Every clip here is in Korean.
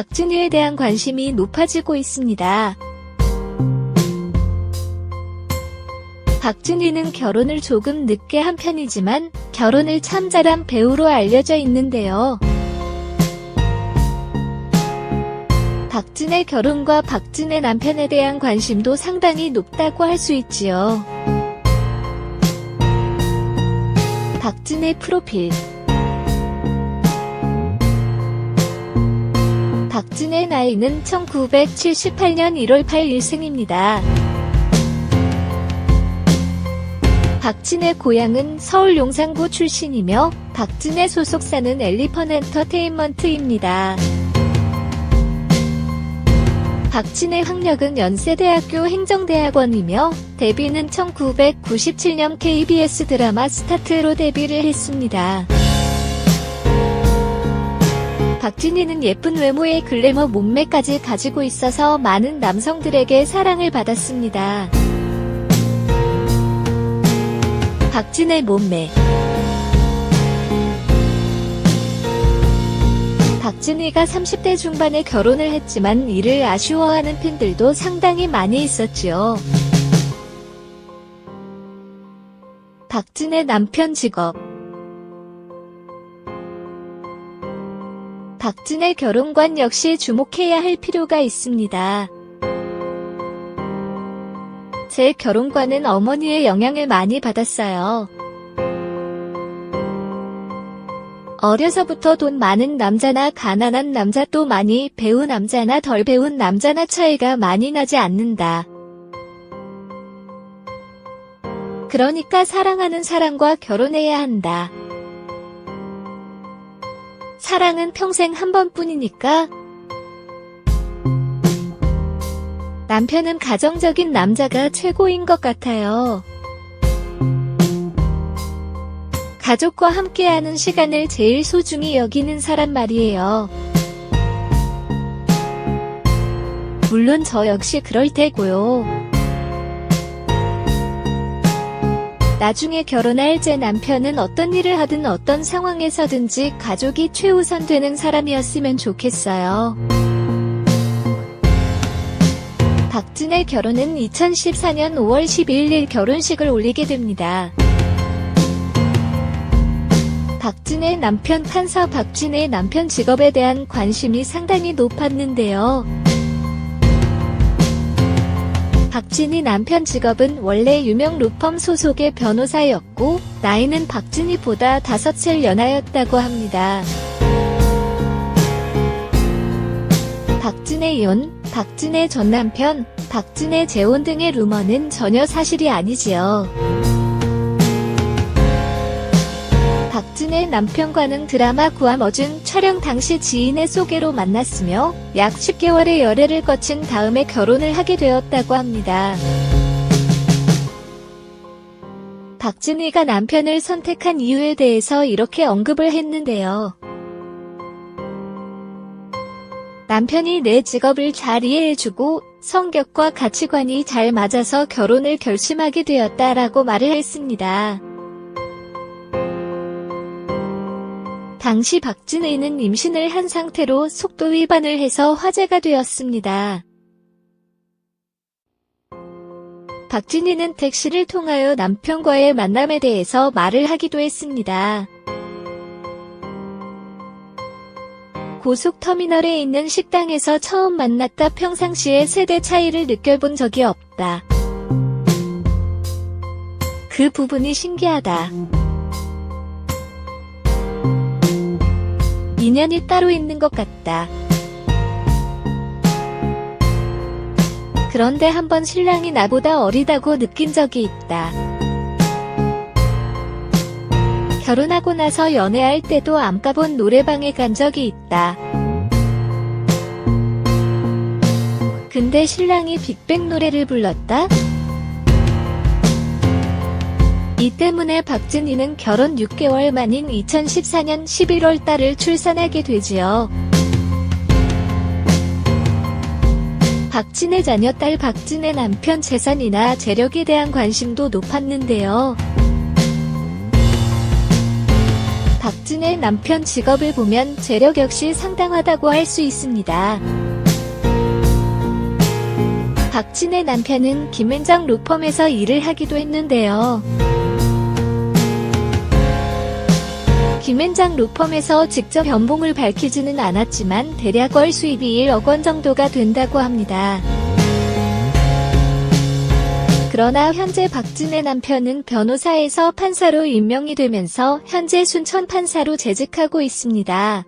박진희에 대한 관심이 높아지고 있습니다. 박진희는 결혼을 조금 늦게 한 편이지만 결혼을 참 잘한 배우로 알려져 있는데요. 박진의 결혼과 박진의 남편에 대한 관심도 상당히 높다고 할 수 있지요. 박진의 프로필. 박진의 나이는 1978년 1월 8일생입니다. 박진의 고향은 서울 용산구 출신이며 박진의 소속사는 엘리펀 엔터테인먼트입니다. 박진의 학력은 연세대학교 행정대학원이며 데뷔는 1997년 KBS 드라마 스타트로 데뷔를 했습니다. 박진희는 예쁜 외모에 글래머 몸매까지 가지고 있어서 많은 남성들에게 사랑을 받았습니다. 박진의 몸매. 박진희가 30대 중반에 결혼을 했지만 이를 아쉬워하는 팬들도 상당히 많이 있었지요. 박진의 남편 직업. 박진의 결혼관 역시 주목해야 할 필요가 있습니다. 제 결혼관은 어머니의 영향을 많이 받았어요. 어려서부터 돈 많은 남자나 가난한 남자, 또 많이 배운 남자나 덜 배운 남자나 차이가 많이 나지 않는다. 그러니까 사랑하는 사람과 결혼해야 한다. 사랑은 평생 한 번뿐이니까. 남편은 가정적인 남자가 최고인 것 같아요. 가족과 함께하는 시간을 제일 소중히 여기는 사람 말이에요. 물론 저 역시 그럴 테고요. 나중에 결혼할 제 남편은 어떤 일을 하든 어떤 상황에서든지 가족이 최우선 되는 사람이었으면 좋겠어요. 박진의 결혼은 2014년 5월 12일 결혼식을 올리게 됩니다. 박진의 남편 판사. 박진의 남편 직업에 대한 관심이 상당히 높았는데요. 박진희 남편 직업은 원래 유명 로펌 소속의 변호사였고 나이는 박진희보다 5살 연하였다고 합니다. 박진의 이혼, 박진의 전 남편, 박진의 재혼 등의 루머는 전혀 사실이 아니지요. 박진의 남편과는 드라마 구아머증 촬영 당시 지인의 소개로 만났으며 약 10개월의 열애를 거친 다음에 결혼을 하게 되었다고 합니다. 박진희가 남편을 선택한 이유에 대해서 이렇게 언급을 했는데요. 남편이 내 직업을 잘 이해해주고 성격과 가치관이 잘 맞아서 결혼을 결심하게 되었다라고 말을 했습니다. 당시 박진희는 임신을 한 상태로 속도 위반을 해서 화제가 되었습니다. 박진희는 택시를 통하여 남편과의 만남에 대해서 말을 하기도 했습니다. 고속터미널에 있는 식당에서 처음 만났다. 평상시에 세대 차이를 느껴본 적이 없다. 그 부분이 신기하다. 인연이 따로 있는 것 같다. 그런데 한번 신랑이 나보다 어리다고 느낀 적이 있다. 결혼하고 나서 연애할 때도 안 가본 노래방에 간 적이 있다. 근데 신랑이 빅뱅 노래를 불렀다? 이 때문에 박진희는 결혼 6개월 만인 2014년 11월 딸을 출산하게 되지요. 박진의 자녀 딸. 박진의 남편 재산이나 재력에 대한 관심도 높았는데요. 박진의 남편 직업을 보면 재력 역시 상당하다고 할 수 있습니다. 박진의 남편은 김앤장 로펌에서 일을 하기도 했는데요. 김앤장 로펌에서 직접 연봉을 밝히지는 않았지만 대략 월 수입이 1억 원 정도가 된다고 합니다. 그러나 현재 박진의 남편은 변호사에서 판사로 임명이 되면서 현재 순천 판사로 재직하고 있습니다.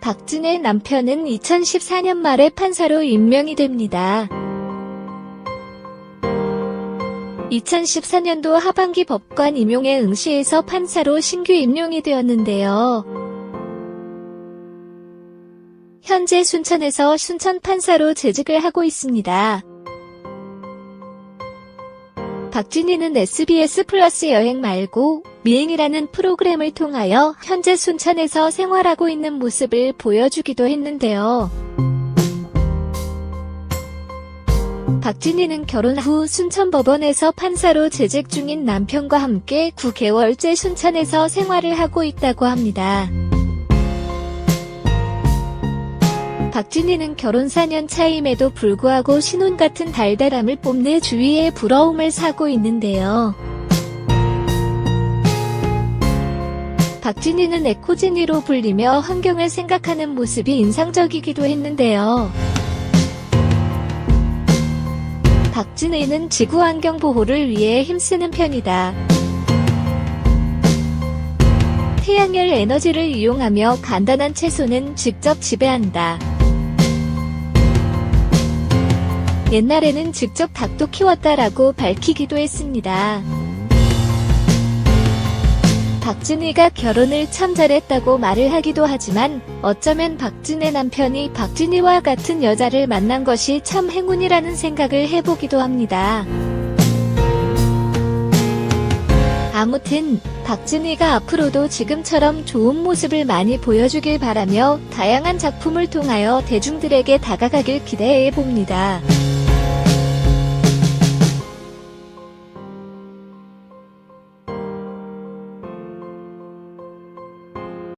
박진의 남편은 2014년 말에 판사로 임명이 됩니다. 2014년도 하반기 법관 임용에 응시해서 판사로 신규 임용이 되었는데요. 현재 순천에서 순천 판사로 재직을 하고 있습니다. 박진희는 SBS 플러스 여행 말고 미행이라는 프로그램을 통하여 현재 순천에서 생활하고 있는 모습을 보여주기도 했는데요. 박진희는 결혼 후 순천법원에서 판사로 재직 중인 남편과 함께 9개월째 순천에서 생활을 하고 있다고 합니다. 박진희는 결혼 4년 차임에도 불구하고 신혼 같은 달달함을 뽐내 주위에 부러움을 사고 있는데요. 박진희는 에코진이로 불리며 환경을 생각하는 모습이 인상적이기도 했는데요. 박진희는 지구환경 보호를 위해 힘쓰는 편이다. 태양열 에너지를 이용하며 간단한 채소는 직접 재배한다. 옛날에는 직접 닭도 키웠다라고 밝히기도 했습니다. 박진희가 결혼을 참 잘했다고 말을 하기도 하지만 어쩌면 박진의 남편이 박진희와 같은 여자를 만난 것이 참 행운이라는 생각을 해보기도 합니다. 아무튼 박진희가 앞으로도 지금처럼 좋은 모습을 많이 보여주길 바라며 다양한 작품을 통하여 대중들에게 다가가길 기대해봅니다.